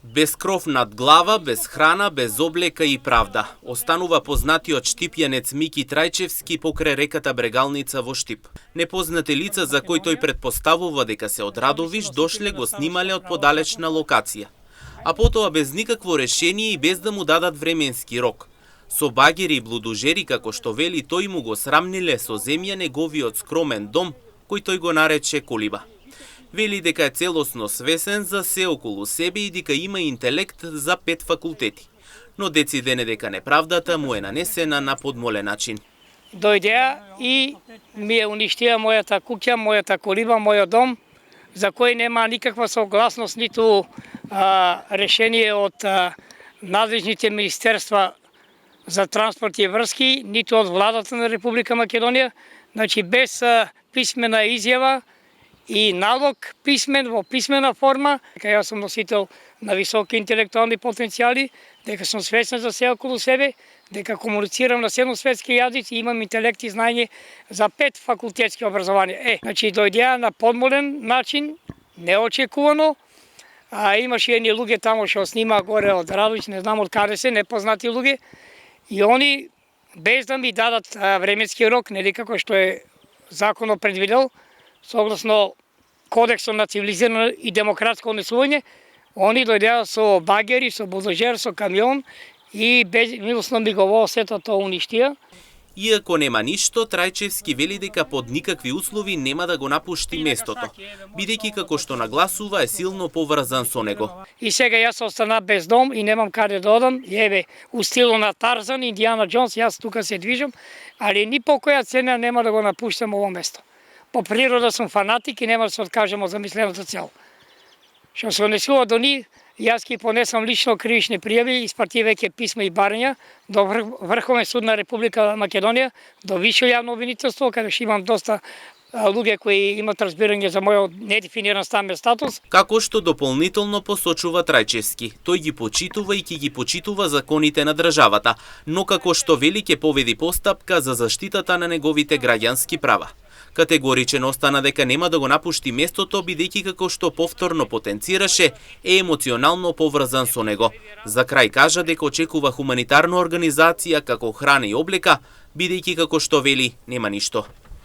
Без кров над глава, без храна, без облека и правда. Останува познатиот штипјанец Мики Трајчевски покрај реката Брегалница во Штип. Непознати лица за кои тој претпоставува дека се од Радовиш дошле го снимале од подалечна локација. А потоа без никакво решение и без да му дадат временски рок. Со багери и блудужери, како што вели, тој му го срамниле со земја неговиот скромен дом, кој тој го нарече колиба. Вели дека е целосно свесен за се околу себе и дека има интелект за 5 факултети. Но децидене дека неправдата му е нанесена на подмолен начин. Дојдеа и ми е уништија мојата куќа, мојата колиба, мојот дом, за кој нема никаква согласност, ниту решение од надлежните министерства за транспорт и врски, ниту од владата на Република Македонија, значи без писмена изјава и налог писмен во писмена форма, дека јас сум носител на високи интелектуални потенцијали, дека сум свесен за се околу себе, дека комуницирам на 7 светски јазици и имам интелект и знаење за 5 факултетски образование. Значи дојдеа на подмолен начин, неочекувано, имаше едни луѓе тамо што снима горе од Радовиш, не знам од каде се, непознати луѓе, и они без да ми дадат временски рок, нели како што е законот предвидел, согласно Кодексот на цивилизирано и демократско однесување, они дојдеа со багери, со булдозер, со камион и безмилосно ми го сето тоа уништија. Иако нема ништо, Трајчевски вели дека под никакви услови нема да го напушти местото, бидејќи како што нагласува е силно поврзан со него. И сега јас остана без дом и немам каде да одам, еве, у стилу на Тарзан, Индијана Џонс, јас тука се движам, али ни по која цена нема да го напуштам ово место. По природа сум фанатик и нема да се откажем од замислената цел. Што се однесува до нив, јас ги понесам лично кривични пријави, испративајќи писма и барања до Врховен суд на Република Македонија, до Висше јавно обвинителство, каде што имам доста луѓе кои имат разбирање за мојот недефиниран стамбен статус. Како што дополнително посочува Трајчевски, тој ги почитува и ќе ги почитува законите на државата, но како што вели ќе поведи постапка за заштитата на неговите граѓански права. Категоричен остана дека нема да го напушти местото, бидејќи како што повторно потенцираше, е емоционално поврзан со него. За крај кажа дека очекува хуманитарна организација како храна и облека, бидејќи како што вели нема ништо.